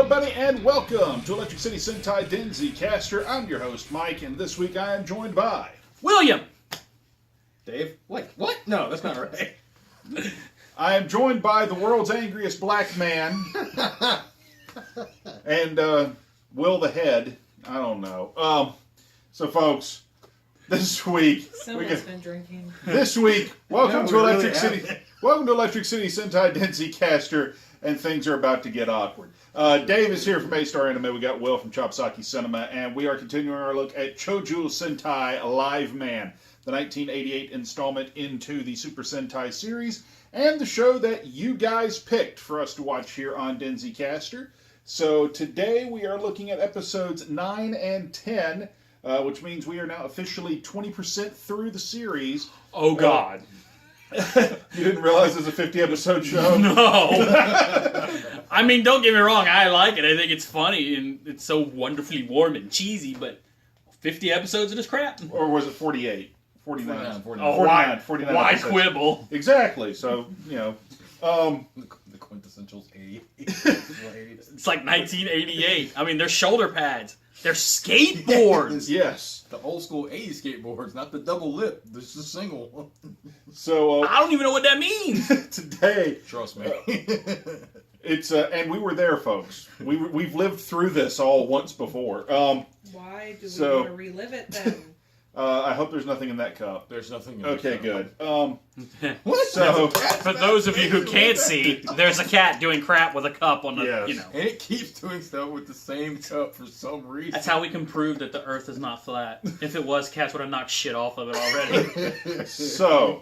Hello, everybody, and welcome to Electric City Sentai Denzicaster. I'm your host, Mike, and this week I am joined by... William! Dave? Wait, what? No, that's not right. I am joined by the world's angriest black man, and Will the Head. I don't know. So, folks, this week... Someone's been drinking. This week, welcome to Electric really City... Welcome to Electric City Sentai Denzicaster, and things are about to get awkward. Dave is here from A-Star Anime. We got Will from Chopsaki Cinema, and we are continuing our look at Choujuu Sentai Liveman, the 1988 installment into the Super Sentai series, and the show that you guys picked for us to watch here on Denzicaster. So today we are looking at episodes 9 and 10, which means we are now officially 20% through the series. Oh, God. You didn't realize it was a 50-episode show? No. I mean, don't get me wrong. I like it. I think it's funny, and it's so wonderfully warm and cheesy, but 50 episodes of this crap? Or was it 48? 49. 49. Oh, 49 why episodes. quibble? Exactly. So, you know. The quintessential 80s. It's like 1988. I mean, they're shoulder pads. They're skateboards. Yes. The old school 80s skateboards, not the double lip. This is a single. So, I don't even know what that means. today, Trust me. it's, and we were there, folks. We've lived through this all once before. Why do we So- want to relive it then? I hope there's nothing in that cup. There's nothing in Okay, this good. What? So, For those of you who can't see, there's a cat doing crap with a cup on the, Yes. you know. And it keeps doing stuff with the same cup for some reason. That's how we can prove that the earth is not flat. If it was, cats would have knocked shit off of it already. so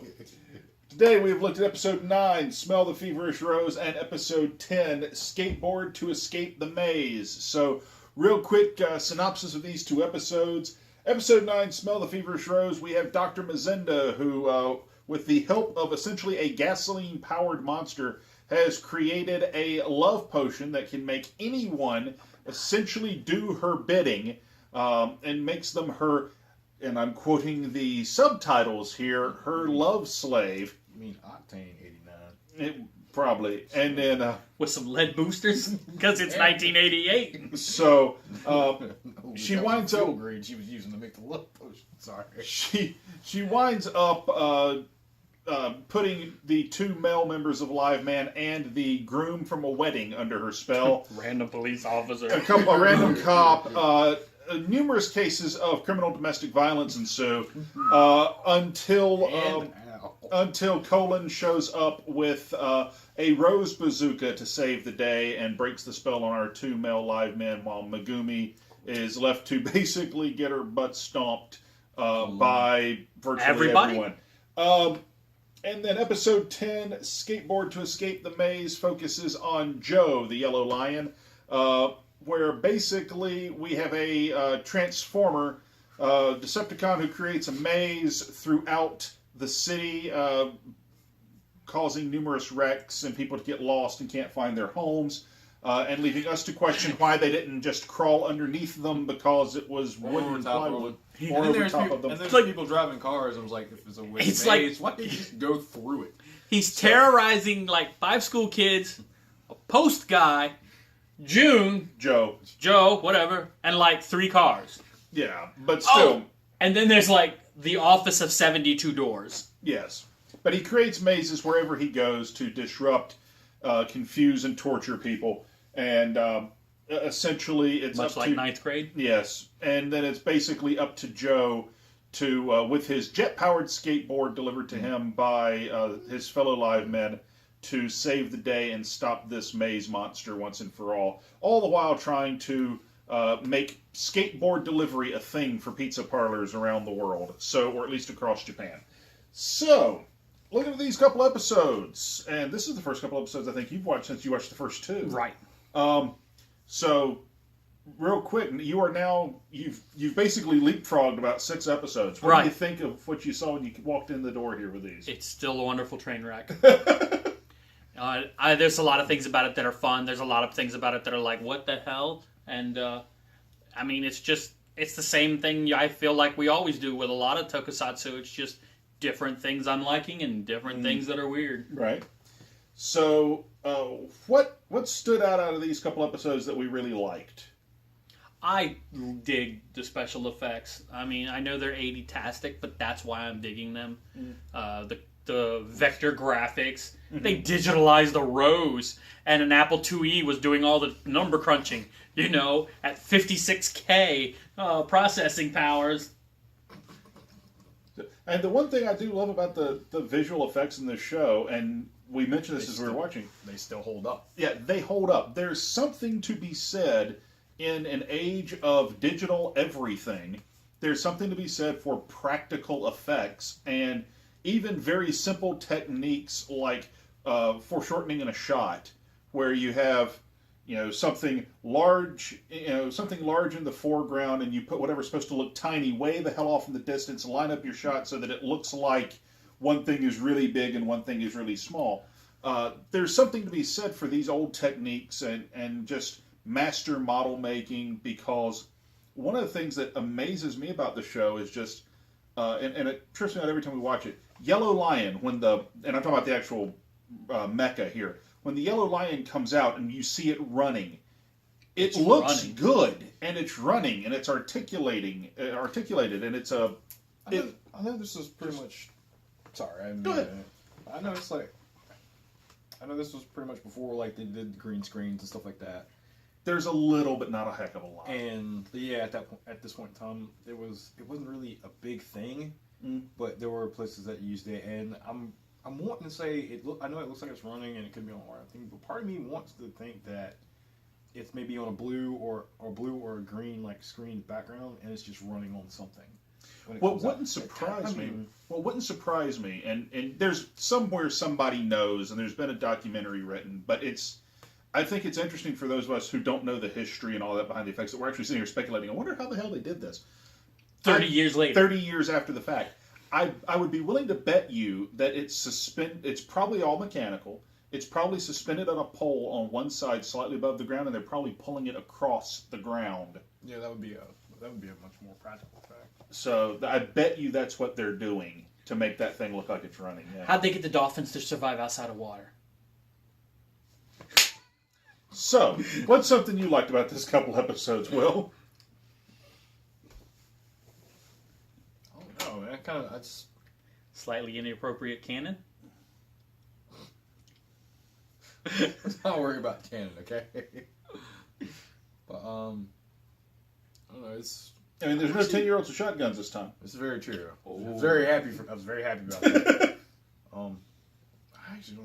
today we've looked at episode 9, Smell the Feverish Rose, and episode 10, Skateboard to Escape the Maze. So, real quick synopsis of these two episodes. Episode 9, Smell the Feverish Rose, we have Dr. Mazenda, who, with the help of essentially a gasoline-powered monster, has created a love potion that can make anyone essentially do her bidding, and makes them her, and I'm quoting the subtitles here, her love slave. You mean Octane 89? Probably. And then, With some lead boosters? Because it's 1988. so, No, she that was winds the up- fuel grade she was using to make the love potion. Sorry. she winds up putting the two male members of Liveman and the groom from a wedding under her spell. Random police officer. A random cop. Numerous cases of criminal domestic violence ensue until Colin shows up with a rose bazooka to save the day and breaks the spell on our two male Livemen, while Megumi is left to basically get her butt stomped by virtually Everybody? everyone. And then episode 10, Skateboard to Escape the Maze, focuses on Joe, the yellow lion, where basically we have a Transformer, Decepticon, who creates a maze throughout the city, causing numerous wrecks and people to get lost and can't find their homes, and leaving us to question why they didn't just crawl underneath them because it was wooden and plywood. Or And over there's, top people, of them. and there's Like- people driving cars. I was like, if it's a wooden It's like- maze, why can't you just go through it? He's terrorizing like 5 school kids, a post guy, June, Joe. Joe, whatever, and like 3 cars. Yeah, but still, And then there's like the office of 72 doors. yes. But he creates mazes wherever he goes to disrupt, confuse, and torture people. And essentially, it's Much up like to... 9th grade. Yes, and then it's basically up to Joe to, with his jet-powered skateboard delivered to him by his fellow Livemen, to save the day and stop this maze monster once and for all the while trying to make skateboard delivery a thing for pizza parlors around the world, or at least across Japan. So, looking at these couple episodes, and this is the first couple episodes I think you've watched since you watched the first 2. Right. So, real quick, you are now you've basically leapfrogged about 6 episodes. What do you think of what you saw when you walked in the door here with these? It's still a wonderful train wreck. There's a lot of things about it that are fun. There's a lot of things about it that are like, what the hell? And, I mean, it's the same thing I feel like we always do with a lot of tokusatsu. It's just different things I'm liking and different things that are weird. Right. So, what what stood out of these couple episodes that we really liked? I dig the special effects. I mean, I know they're 80-tastic, but that's why I'm digging them. The vector graphics. They digitalized the rows, and an Apple IIe was doing all the number crunching, at 56K processing powers. And the one thing I do love about the visual effects in this show, and we mentioned this as we were watching. They still hold up. Yeah, they hold up. There's something to be said in an age of digital everything. There's something to be said for practical effects and even very simple techniques like foreshortening in a shot, where you have something large in the foreground, and you put whatever's supposed to look tiny way the hell off in the distance, line up your shot so that it looks like one thing is really big and one thing is really small. There's something to be said for these old techniques and just master model making, because one of the things that amazes me about the show is just, and it trips me out every time we watch it, Yellow Lion, and I'm talking about the actual mecha here, when the Yellow Lion comes out and you see it running, it looks running. Good, and it's running, and it's articulated, and it's a... I know this is pretty much... Sorry, Go ahead. I know it's like... I know this was pretty much before like they did green screens and stuff like that. There's a little, but not a heck of a lot. And yeah, at this point in time, it wasn't really a big thing, but there were places that used it, and I'm wanting to say I know it looks like it's running, and it could be on a thing, but part of me wants to think that it's maybe on a blue or a green like screen background, and it's just running on something. What wouldn't surprise me, and there's somewhere somebody knows, and there's been a documentary written, but I think it's interesting for those of us who don't know the history and all that behind the effects, that we're actually sitting here speculating. I wonder how the hell they did this. 30 years later. 30 years after the fact. I would be willing to bet you that it's probably all mechanical. It's probably suspended on a pole on one side slightly above the ground, and they're probably pulling it across the ground. Yeah, that would be a much more practical fact. So I bet you that's what they're doing to make that thing look like it's running. Yeah. How'd they get the dolphins to survive outside of water? So, what's something you liked about this couple episodes, Will? I don't know, man. I just... Slightly inappropriate canon? Let's not worry about canon, okay? But, I don't know, it's... I mean, there's no 10-year-olds with shotguns this time. This is very true. I was very happy about that. I actually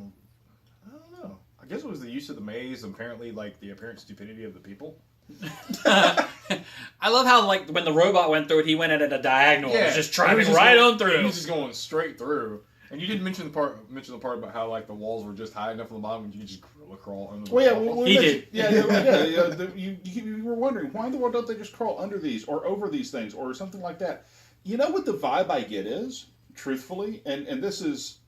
I don't know. I guess it was the use of the maze and apparently, like, the apparent stupidity of the people. I love how, like, when the robot went through it, he went at a diagonal. Yeah, it was just driving right on through. He was just going straight through. And you didn't mention the part about how, like, the walls were just high enough on the bottom and you could just crawl under the walls. He did. Yeah. You were wondering, why in the world don't they just crawl under these or over these things or something like that? You know what the vibe I get is, truthfully, and this is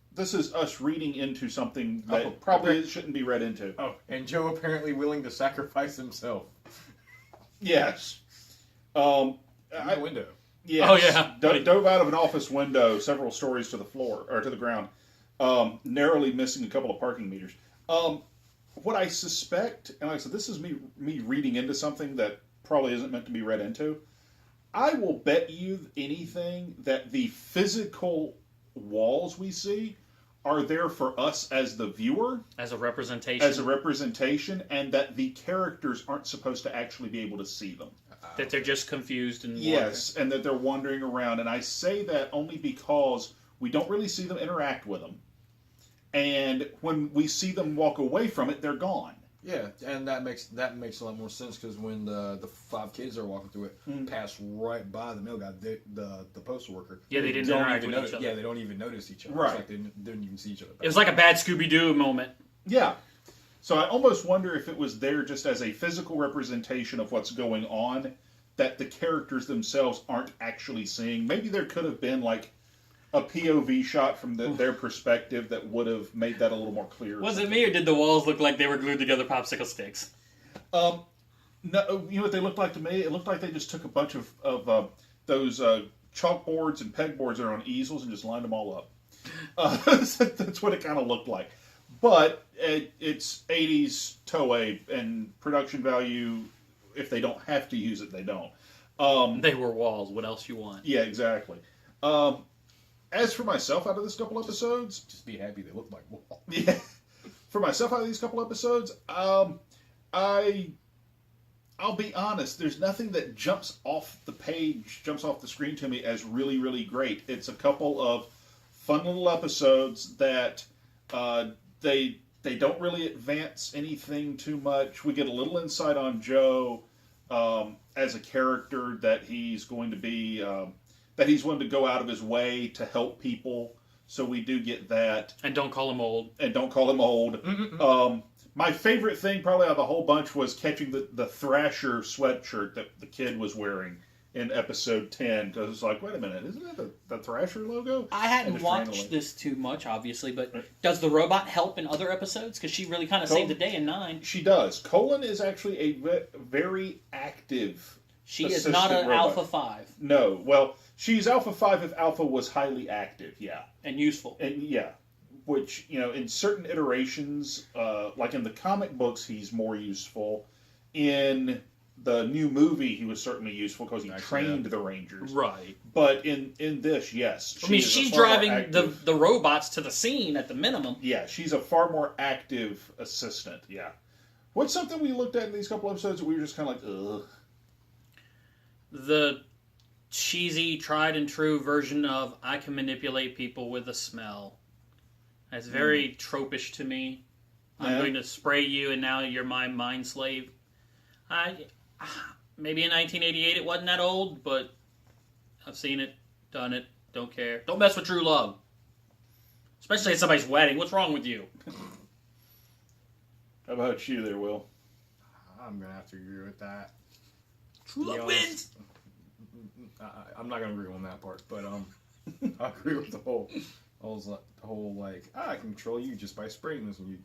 us reading into something that probably shouldn't be read into. Oh, and Joe apparently willing to sacrifice himself. Yes. The window. Yes. Oh, yeah. Dove out of an office window several stories to the floor, or to the ground, narrowly missing a couple of parking meters. What I suspect, and like I said, this is me reading into something that probably isn't meant to be read into, I will bet you anything that the physical walls we see are there for us as the viewer. As a representation. And that the characters aren't supposed to actually be able to see them. That they're just confused and yes, and that they're wandering around. And I say that only because we don't really see them interact with them. And when we see them walk away from it, they're gone. Yeah, and that makes a lot more sense because when the 5 kids are walking through it, pass right by the mail guy, the postal worker. Yeah, they didn't interact with each other. Yeah, they don't even notice each other. Right. It's like they didn't even see each other. It was like a bad Scooby-Doo moment. Yeah. So I almost wonder if it was there just as a physical representation of what's going on that the characters themselves aren't actually seeing. Maybe there could have been like a POV shot from their perspective that would have made that a little more clear. Was it me, or did the walls look like they were glued together popsicle sticks? No, you know what they looked like to me? It looked like they just took a bunch of those chalkboards and pegboards that are on easels and just lined them all up. That's what it kind of looked like. but it's 80s Toei, and production value, if they don't have to use it, they don't. They were walls. What else you want? Yeah, exactly. As for myself, out of this couple episodes, Just be happy they look like wall. yeah, for myself out of these couple episodes, I'll be honest, there's nothing that jumps off the page, jumps off the screen to me as really, really great. It's a couple of fun little episodes that they don't really advance anything too much. We get a little insight on Joe as a character, that he's going to be, that he's willing to go out of his way to help people. So we do get that. And don't call him old. My favorite thing probably out of the whole bunch was catching the Thrasher sweatshirt that the kid was wearing in episode 10. Because it's like, wait a minute, isn't that the Thrasher logo? I hadn't watched this too much, obviously, but does the robot help in other episodes? Because she really kind of saved the day in 9. She does. Colin is actually a very active She is not an robot. Alpha 5. No. Well, she's Alpha 5 if Alpha was highly active, yeah. And useful. And yeah. Which, in certain iterations, like in the comic books, he's more useful. In the new movie, he was certainly useful because he trained the Rangers. Right. But in this, yes. I mean, she's driving the robots to the scene at the minimum. Yeah, she's a far more active assistant, yeah. What's something we looked at in these couple episodes that we were just kind of like, ugh? The cheesy, tried and true version of I can manipulate people with a smell. That's very tropish to me. I'm going to spray you and now you're my mind slave. Maybe in 1988 it wasn't that old, but I've seen it, done it, don't care. Don't mess with true love. Especially at somebody's wedding. What's wrong with you? How about you there, Will? I'm going to have to agree with that. True love wins! I'm not going to agree on that part, but I agree with the whole I can control you just by spraying this on you.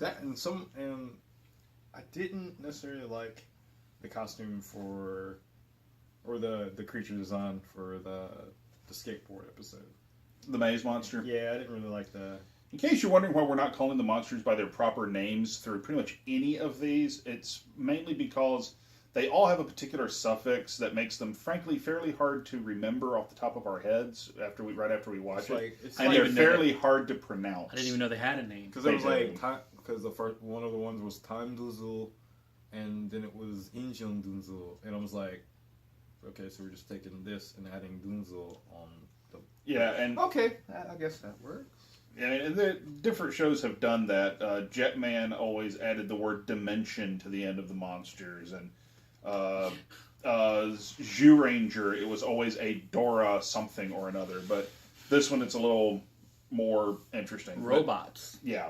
And I didn't necessarily like the costume or the creature design for the skateboard episode. The maze monster? Yeah, I didn't really like that. In case you're wondering why we're not calling the monsters by their proper names through pretty much any of these, it's mainly because they all have a particular suffix that makes them, frankly, fairly hard to remember off the top of our heads right after we watch it. And they're fairly hard to pronounce. I didn't even know they had a name. Because it was because the first one of the ones was Time Doozle, and then it was Injun Doozle, and I was like, okay, so we're just taking this and adding Doozle on the. Yeah, and okay, I guess that works. Yeah, and the different shows have done that. Jetman always added the word dimension to the end of the monsters, and Zhu Ranger, it was always a Dora something or another, but this one it's a little more interesting. Robots. But, yeah.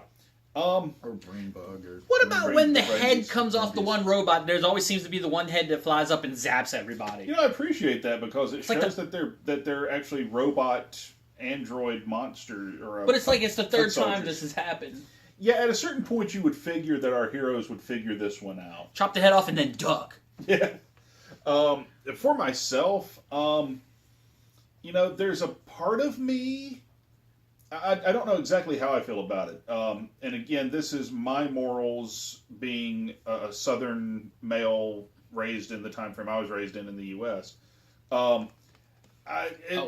Or brain bug. Or what about when the head comes off the one robot? There always seems to be the one head that flies up and zaps everybody. I appreciate that because it shows that they're actually robot android monster. But it's like it's the third time this has happened. Yeah, at a certain point you would figure that our heroes would figure this one out. Chop the head off and then duck. Yeah. For myself, there's a part of me. I don't know exactly how I feel about it. And again, this is my morals being a Southern male raised in the time frame I was raised in the U.S.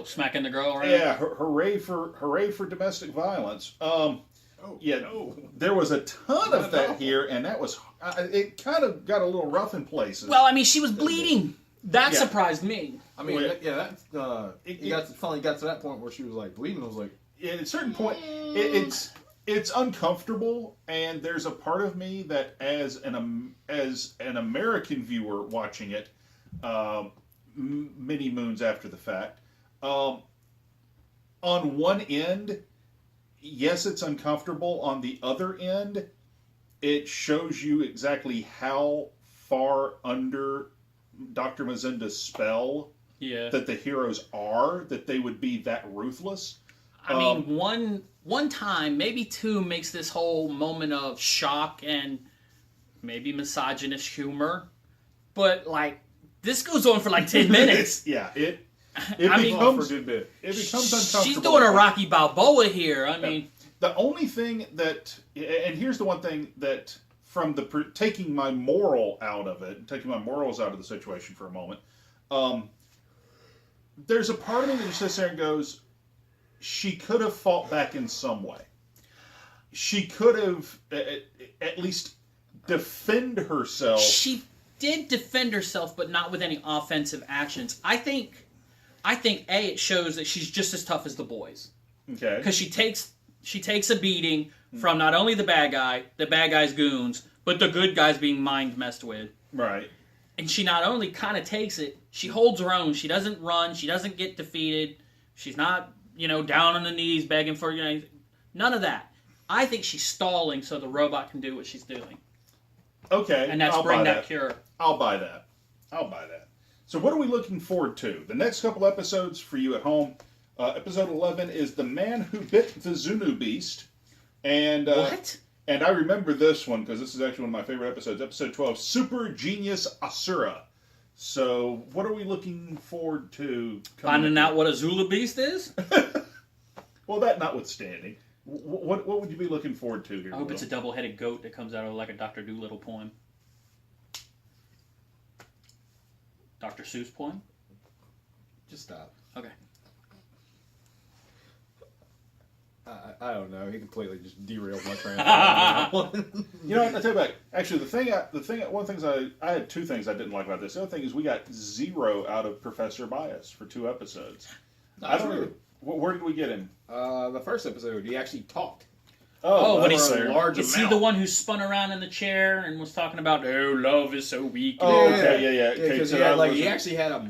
Smacking the girl around? Yeah, hooray for domestic violence. There was a ton of that here, and that was it. Kind of got a little rough in places. Well, I mean, she was bleeding. That surprised me. I mean, it finally got to that point where she was like bleeding. I was like, at a certain point, it's uncomfortable, and there's a part of me that, as an American viewer watching it, many moons after the fact, on one end, yes, it's uncomfortable. On the other end, it shows you exactly how far under Dr. Mazinda's spell that the heroes are, that they would be that ruthless. I mean, one time, maybe two, makes this whole moment of shock and maybe misogynist humor. But, this goes on for 10 minutes. It becomes uncomfortable. She's doing a Rocky Balboa here. I mean... The only thing that, and here's the one thing that, from the taking my moral out of it, taking my morals out of the situation for a moment, there's a part of me that just sits there and goes, she could have fought back in some way. She could have at least defend herself. She did defend herself, but not with any offensive actions. I think it shows that she's just as tough as the boys. Okay. Because she takes a beating from not only the bad guy's goons, but the good guys being mind messed with. Right. And she not only kind of takes it, she holds her own. She doesn't run. She doesn't get defeated. She's not, down on the knees begging for, none of that. I think she's stalling so the robot can do what she's doing. Okay. And that's bring that cure. I'll buy that. So what are we looking forward to? The next couple episodes for you at home. Episode 11 is The Man Who Bit the Zunu Beast. And What? And I remember this one because this is actually one of my favorite episodes. Episode 12, Super Genius Asura. So what are we looking forward to? Finding out what a Zulu beast is? Well, that notwithstanding. What would you be looking forward to here? I hope it's a double-headed goat that comes out of like a Dr. Dolittle poem. Dr. Seuss poem? Just stop. Okay. I don't know. He completely just derailed my train. You know what? I'll tell you back. Actually, I had two things I didn't like about this. The other thing is we got 0 out of Professor Bias for 2 episodes. I don't know. Where did we get him? The first episode, he actually talked. When that's he's there. large Is he amount. the one who spun around in the chair and was talking about, love is so weak? Oh, okay, yeah. Okay, Because so he actually had a.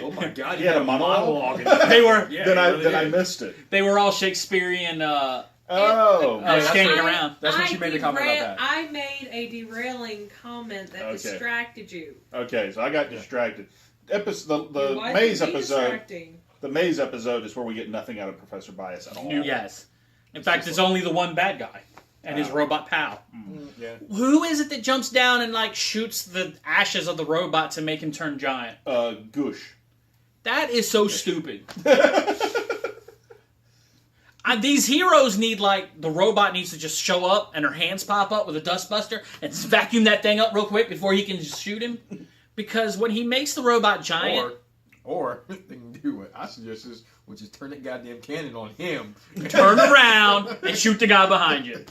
Oh my god, he had a monologue. They were Then I missed it. they were all Shakespearean skating around. That's when she made the comment about that. I made a derailing comment that distracted you. Okay, so I got distracted. The Why maze did it be episode. distracting? The maze episode is where we get nothing out of Professor Bias at all. Yes. In fact, it's only the one bad guy and his robot pal. Yeah. Who is it that jumps down and shoots the ashes of the robot to make him turn giant? Goosh. That is so stupid. These heroes need the robot needs to just show up and her hands pop up with a dustbuster and vacuum that thing up real quick before he can just shoot him. Because when he makes the robot giant, or they can do what I suggest is, which is turn that goddamn cannon on him. turn around and shoot the guy behind you.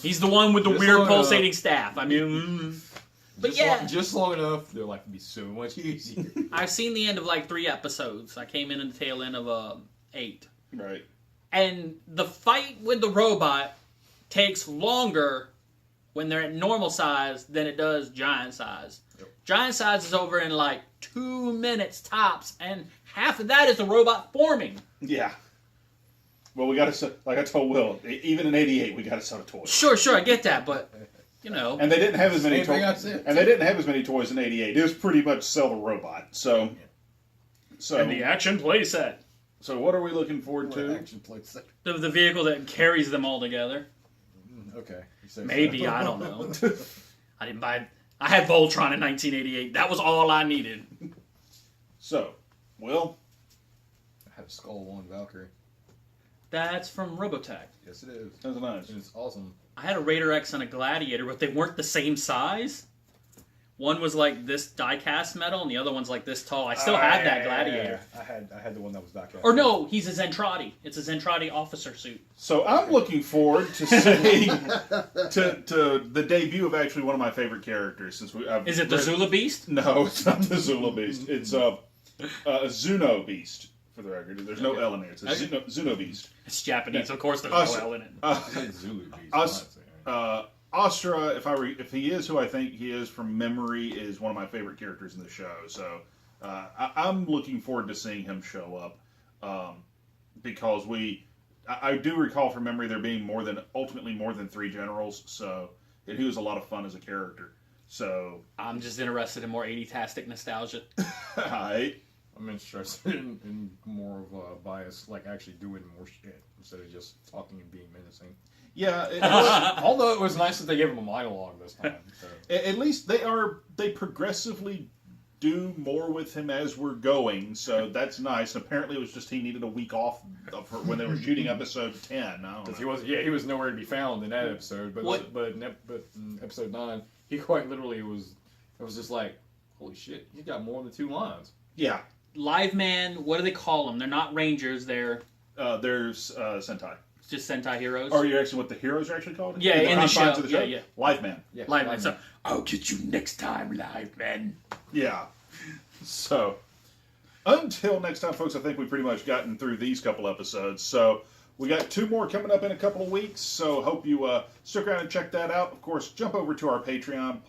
He's the one with the Just weird long pulsating enough. staff. I mean, but yeah, just long enough, their life would be so much easier. I've seen the end of 3 episodes. I came in the tail end of 8. Right. And the fight with the robot takes longer when they're at normal size than it does giant size. Yep. Giant size is over in 2 minutes tops, and half of that is the robot forming. Yeah. Well, we got to, like I told Will, even in '88, we got to sell the toys. Sure, I get that, but And they didn't have as many Same thing I toys. said. And they didn't have as many toys in '88. It was pretty much sell the robot. So, and the action playset. So what are we looking forward to? Action plates. The vehicle that carries them all together. Okay. Maybe, I don't know. I didn't buy. I had Voltron in 1988. That was all I needed. So, Will? I have Skull One Valkyrie. That's from Robotech. Yes, it is. That's nice. And it's awesome. I had a Raider X and a Gladiator, but they weren't the same size. One was this die-cast metal, and the other one's this tall. I still have that Gladiator. I had the one that was die-cast. Or no, he's a Zentradi. It's a Zentradi officer suit. So I'm looking forward to seeing to the debut of actually one of my favorite characters. Is it the Zula Beast? No, it's not the Zula Beast. It's a Zuno Beast. For the record, there's no L in there. It's a Zuno Beast. It's Japanese, of course. There's no L in it. It's Zulu Beast. Astra, if he is who I think he is from memory, is one of my favorite characters in the show. So I'm looking forward to seeing him show up because I do recall from memory there being ultimately more than 3 generals. So and he was a lot of fun as a character. So I'm just interested in more 80-tastic nostalgia. I'm interested in more of a bias, actually doing more shit instead of just talking and being menacing. Yeah, although it was nice that they gave him a monologue this time. So. At least they progressively do more with him as we're going, so that's nice. And apparently, it was just he needed a week off of her when they were shooting episode 10. Because he was nowhere to be found in that episode. But in episode 9, he quite literally was. It was just like, holy shit, he's got more than 2 lines. Yeah. Liveman, what do they call them? They're not Rangers. There's Sentai. Just Sentai heroes. Are you actually what the heroes are actually called? Yeah, in the show. Yeah. Liveman. Yeah, Liveman. So, I'll get you next time, Liveman. Yeah. So, until next time, folks, I think we've pretty much gotten through these couple episodes. So, we got 2 more coming up in a couple of weeks. So, hope you stick around and check that out. Of course, jump over to our Patreon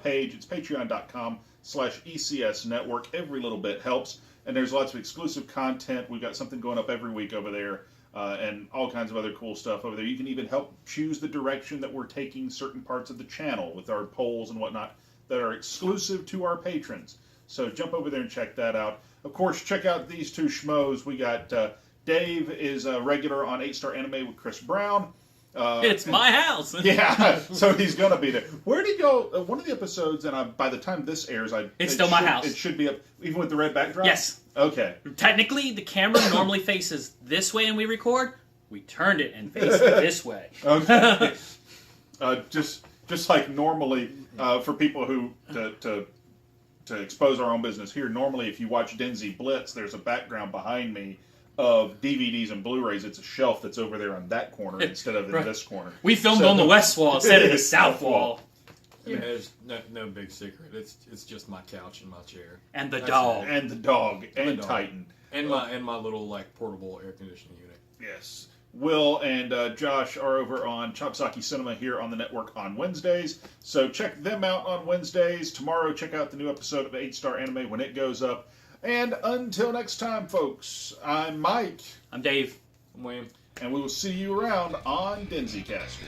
page. It's patreon.com/ECS Network. Every little bit helps. And there's lots of exclusive content. We've got something going up every week over there. And all kinds of other cool stuff over there. You can even help choose the direction that we're taking certain parts of the channel with our polls and whatnot that are exclusive to our patrons. So jump over there and check that out. Of course, check out these 2 schmoes. We got Dave is a regular on 8-Star Anime with Chris Brown. It's my house. Yeah, so he's going to be there. Where did y'all... one of the episodes, and by the time this airs... It's still my house. It should be up, even with the red backdrop? Yes. Okay. Technically, the camera normally faces this way and we record. We turned it and faced it this way. Okay. Just like normally, for people who... To expose our own business here, normally if you watch Denzi Blitz, there's a background behind me of DVDs and Blu-rays. It's a shelf that's over there on that corner instead of in this corner. We filmed on the west wall instead of the south wall. Yeah, there's no big secret. It's just my couch and my chair. And the dog. And the dog. And Titan. And my little portable air conditioning unit. Yes. Will and Josh are over on Chopsaki Cinema here on the network on Wednesdays. So check them out on Wednesdays. Tomorrow, check out the new episode of 8-Star Anime when it goes up. And until next time, folks, I'm Mike. I'm Dave. I'm Wayne. And we will see you around on Denzicaster.